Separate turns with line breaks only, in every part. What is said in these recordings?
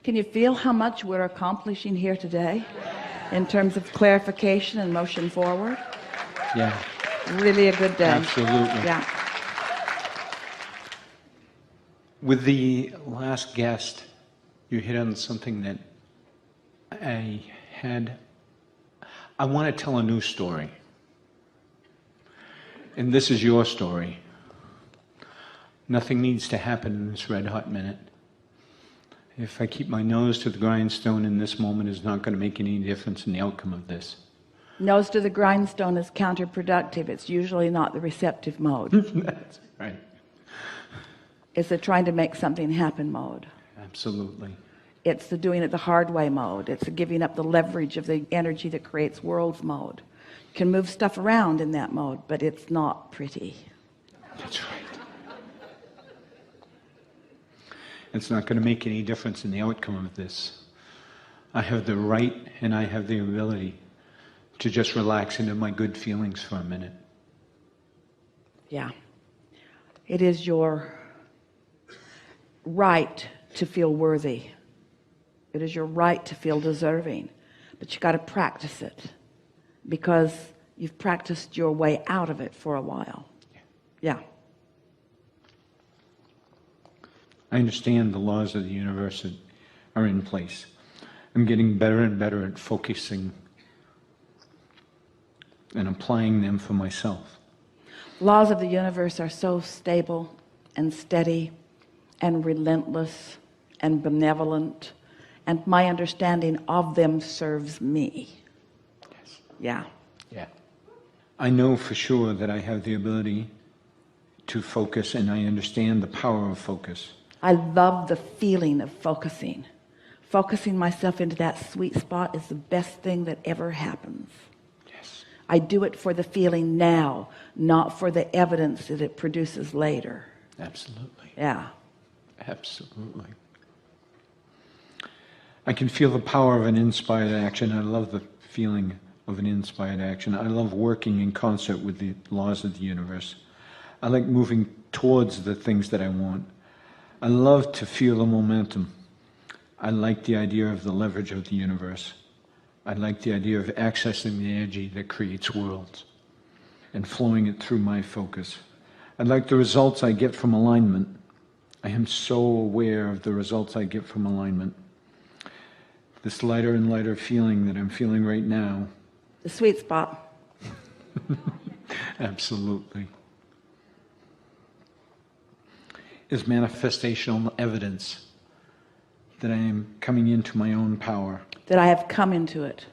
Can you feel how much we're accomplishing here today in terms of clarification and motion forward?
Yeah.
Really a good day.
Absolutely.
Yeah.
With the last guest, you hit on something that I want to tell a new story. And this is your story. Nothing needs to happen in this red hot minute. If I keep my nose to the grindstone in this moment, it's not going to make any difference in the outcome of this.
Nose to the grindstone is counterproductive. It's usually not the receptive mode.
That's right.
It's the trying to make something happen mode.
Absolutely.
It's the doing it the hard way mode. It's the giving up the leverage of the energy that creates worlds mode. You can move stuff around in that mode, but it's not pretty.
That's right. It's not going to make any difference in the outcome of this. I have the right and I have the ability to just relax into my good feelings for a minute.
Yeah. It is your right to feel worthy. It is your right to feel deserving, but you got to practice it because you've practiced your way out of it for a while. Yeah.
I understand the laws of the universe that are in place. I'm getting better and better at focusing and applying them for myself.
Laws of the universe are so stable and steady and relentless and benevolent, and my understanding of them serves me.
Yes.
Yeah.
Yeah. I know for sure that I have the ability to focus, and I understand the power of focus.
I love the feeling of focusing. Focusing myself into that sweet spot is the best thing that ever happens.
Yes.
I do it for the feeling now, not for the evidence that it produces later.
Absolutely.
Yeah.
Absolutely. I can feel the power of an inspired action. I love the feeling of an inspired action. I love working in concert with the laws of the universe. I like moving towards the things that I want. I love to feel the momentum. I like the idea of the leverage of the universe. I like the idea of accessing the energy that creates worlds and flowing it through my focus. I like the results I get from alignment. I am so aware of the results I get from alignment. This lighter and lighter feeling that I'm feeling right now.
The sweet spot.
Absolutely. Is manifestational evidence that I am coming into my own power.
That I have come into it.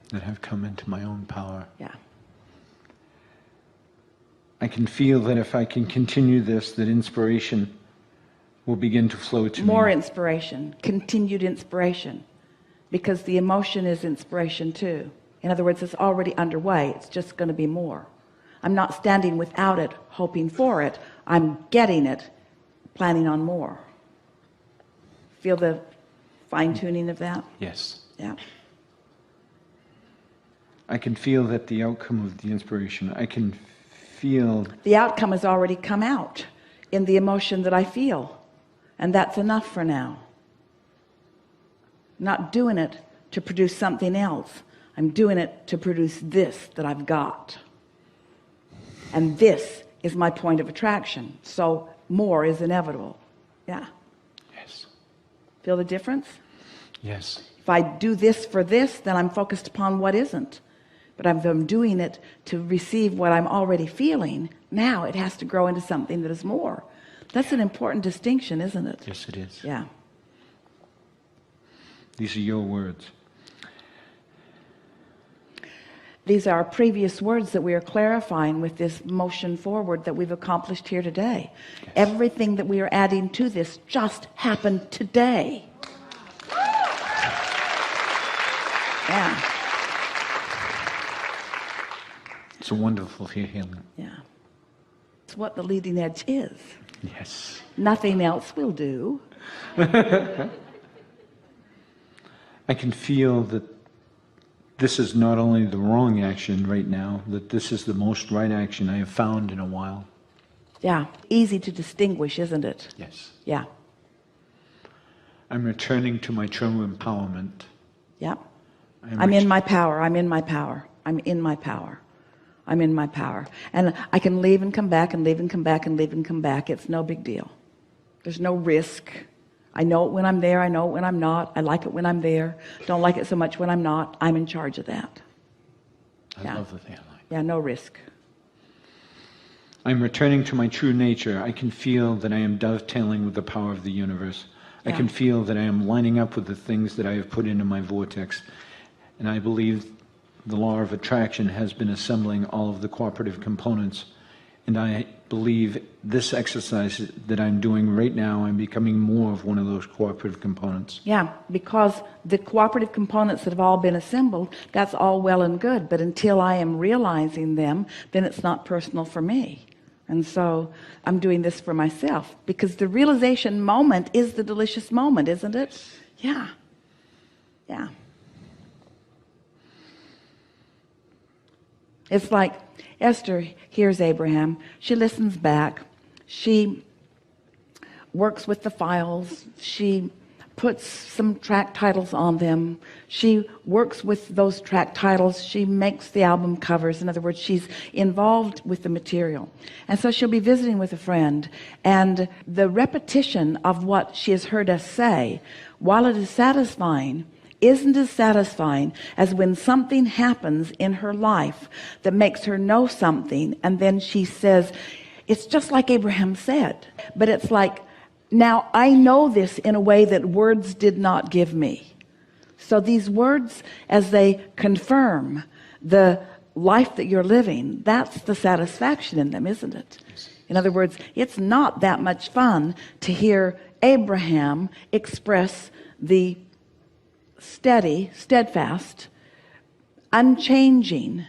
That I have come into my own power.
Yeah.
I can feel that if I can continue this, that inspiration will begin to flow to me.
More inspiration, continued inspiration, because the emotion is inspiration too. In other words, it's already underway. It's just going to be more. I'm not standing without it, hoping for it. I'm getting it, planning on more. Feel the fine-tuning of that?
Yes.
Yeah.
I can feel that the outcome of the inspiration, I can feel...
The outcome has already come out in the emotion that I feel. And that's enough for now. I'm not doing it to produce something else. I'm doing it to produce this that I've got. And this is my point of attraction. So more is inevitable. Yeah.
Yes.
Feel the difference?
Yes.
If I do this for this, then I'm focused upon what isn't. But if I'm doing it to receive what I'm already feeling, now it has to grow into something that is more. That's an important distinction, isn't it?
Yes, it is.
Yeah.
These are your words.
These are previous words that we are clarifying with this motion forward that we've accomplished here today. Yes. Everything that we are adding to this just happened today. Yeah.
It's a wonderful feeling.
Yeah. It's what the leading edge is.
Yes.
Nothing else will do.
I can feel that this is not only the wrong action right now, that this is the most right action I have found in a while.
Yeah. Easy to distinguish, isn't it?
Yes.
Yeah.
I'm returning to my true empowerment.
Yep. I'm in my power. I'm in my power. I'm in my power. I'm in my power. And I can leave and come back and leave and come back and leave and come back. It's no big deal. There's no risk. I know it when I'm there. I know it when I'm not. I like it when I'm there. Don't like it so much when I'm not. I'm in charge of that.
I love that.
Yeah, no risk.
I'm returning to my true nature. I can feel that I am dovetailing with the power of the universe. I can feel that I am lining up with the things that I have put into my vortex. And I believe the law of attraction has been assembling all of the cooperative components. And I believe this exercise that I'm doing right now, I'm becoming more of one of those cooperative components. Yeah,
because the cooperative components that have all been assembled, that's all well and good. But until I am realizing them, then it's not personal for me. And so I'm doing this for myself, because the realization moment is the delicious moment, isn't it? Yeah. Yeah. It's like Esther hears Abraham. She listens back. She works with the files. She puts some track titles on them. She works with those track titles. She makes the album covers. In other words, she's involved with the material. And so she'll be visiting with a friend, and the repetition of what she has heard us say, while it is satisfying, isn't as satisfying as when something happens in her life that makes her know something, and then she says, it's just like Abraham said, but it's like, now I know this in a way that words did not give me. So these words, as they confirm the life that you're living, that's the satisfaction in them, isn't it? In other words, it's not that much fun to hear Abraham express the steady, steadfast, unchanging,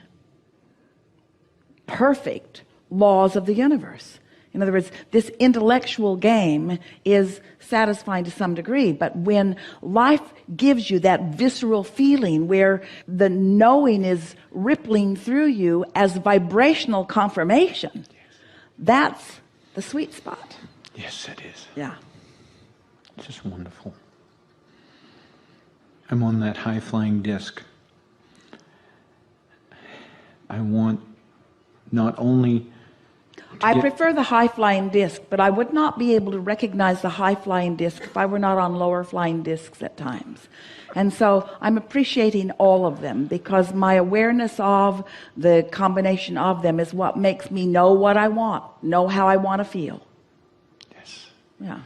perfect laws of the universe. In other words, this intellectual game is satisfying to some degree, but when life gives you that visceral feeling where the knowing is rippling through you as vibrational confirmation, that's the sweet spot.
Yes, it is.
Yeah.
It's just wonderful. I'm on that high-flying disc. I want not only
I prefer the high-flying disc, but I would not be able to recognize the high-flying disc if I were not on lower-flying discs at times. And so I'm appreciating all of them, because my awareness of the combination of them is what makes me know what I want, know how I want to feel.
Yes.
Yeah.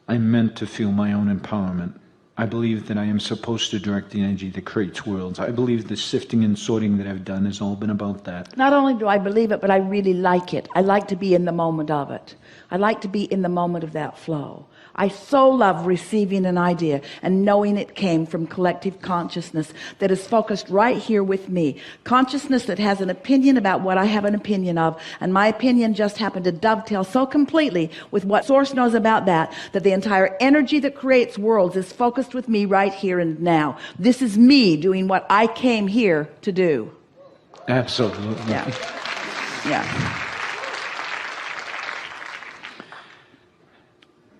I'm meant to feel my own empowerment. I believe that I am supposed to direct the energy that creates worlds. I believe the sifting and sorting that I've done has all been about that.
Not only do I believe it, but I really like it. I like to be in the moment of it. I like to be in the moment of that flow. I so love receiving an idea and knowing it came from collective consciousness that is focused right here with me. Consciousness that has an opinion about what I have an opinion of, and my opinion just happened to dovetail so completely with what Source knows about that the entire energy that creates worlds is focused with me right here and now. This is me doing what I came here to do.
Absolutely.
Yeah. Yeah.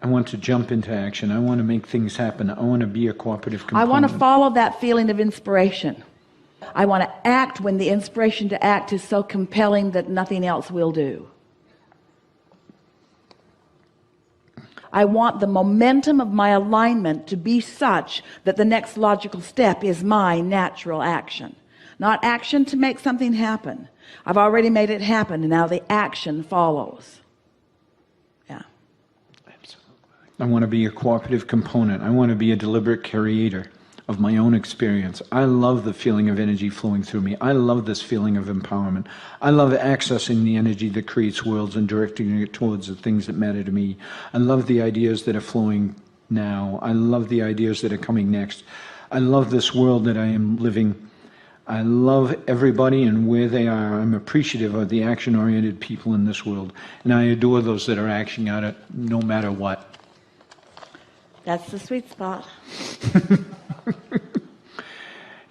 I want to jump into action. I want to make things happen. I want to be a cooperative component.
I want to follow that feeling of inspiration. I want to act when the inspiration to act is so compelling that nothing else will do. I want the momentum of my alignment to be such that the next logical step is my natural action. Not action to make something happen. I've already made it happen, and now the action follows.
I want to be a cooperative component. I want to be a deliberate creator of my own experience. I love the feeling of energy flowing through me. I love this feeling of empowerment. I love accessing the energy that creates worlds and directing it towards the things that matter to me. I love the ideas that are flowing now. I love the ideas that are coming next. I love this world that I am living. I love everybody and where they are. I'm appreciative of the action-oriented people in this world. And I adore those that are acting on it no matter what.
That's the sweet spot.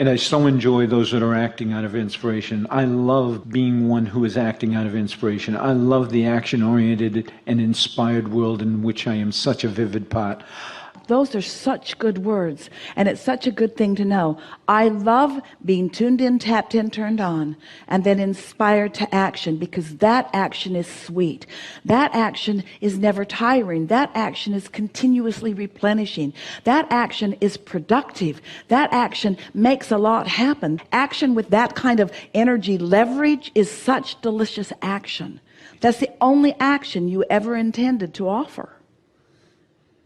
And I so enjoy those that are acting out of inspiration. I love being one who is acting out of inspiration. I love the action-oriented and inspired world in which I am such a vivid part.
Those are such good words, and it's such a good thing to know. I love being tuned in, tapped in, turned on, and then inspired to action, because that action is sweet. That action is never tiring. That action is continuously replenishing. That action is productive. That action makes a lot happen. Action with that kind of energy leverage is such delicious action. That's the only action you ever intended to offer.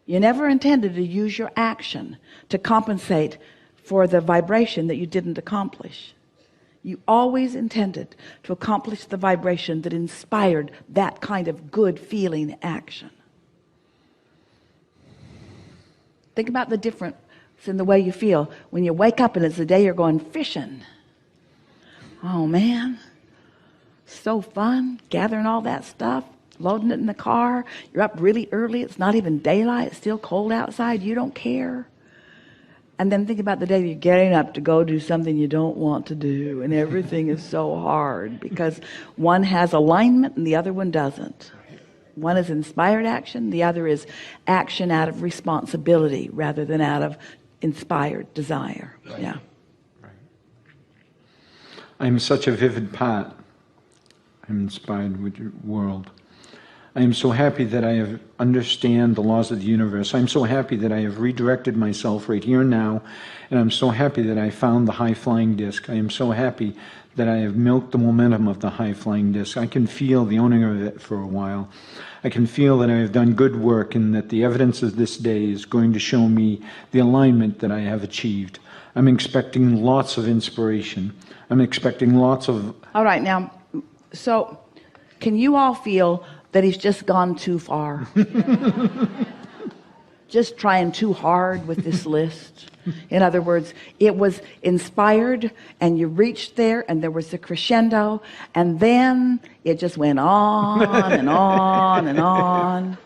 You never intended to use your action to compensate for the vibration that you didn't accomplish. You always intended to accomplish the vibration that inspired that kind of good feeling action. Think about the difference in the way you feel when you wake up and it's the day you're going fishing. Oh man, so fun, gathering all that stuff, loading it in the car. You're up really early. It's not even daylight. It's still cold outside. You don't care. And then think about the day you're getting up to go do something you don't want to do, and everything is so hard because one has alignment and the other one doesn't. One is inspired action. The other is action out of responsibility rather than out of inspired desire.
Right.
Yeah.
Right. I'm such a vivid part. I'm inspired with your world. I am so happy that I have understand the laws of the universe. I'm so happy that I have redirected myself right here and now, and I'm so happy that I found the high-flying disc. I am so happy that I have milked the momentum of the high-flying disc. I can feel the owning of it for a while. I can feel that I have done good work and that the evidence of this day is going to show me the alignment that I have achieved. I'm expecting lots of inspiration. I'm expecting lots of...
All right, now, so can you all feel that he's just gone too far? Just trying too hard with this list. In other words, it was inspired and you reached there and there was a crescendo, and then it just went on and on and on.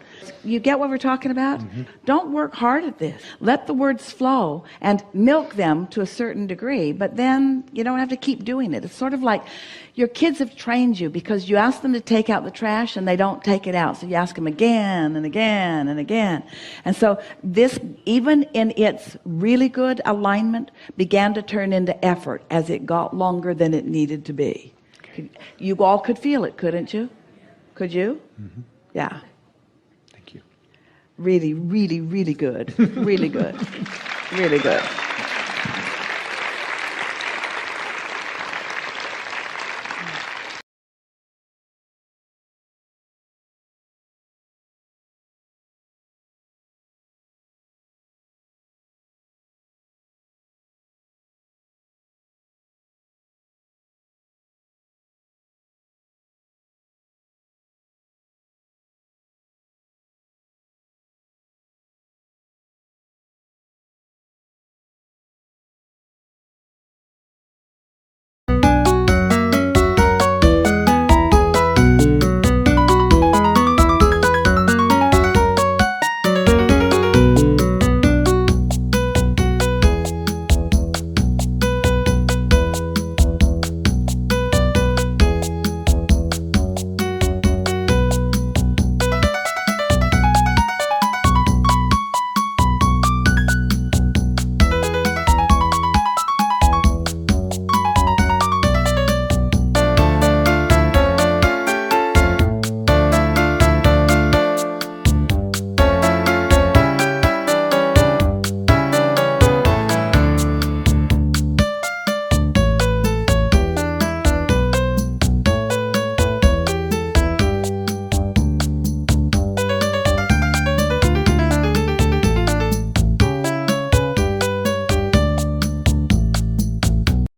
You get what we're talking about? Mm-hmm. Don't work hard at this. Let the words flow and milk them to a certain degree, but then you don't have to keep doing it. It's sort of like your kids have trained you because you ask them to take out the trash and they don't take it out. So you ask them again and again and again. And so this, even in its really good alignment, began to turn into effort as it got longer than it needed to be. You all could feel it, couldn't you? Could you? Mm-hmm. Yeah.
Thank you.
Really, really, really good. Really good. Really good.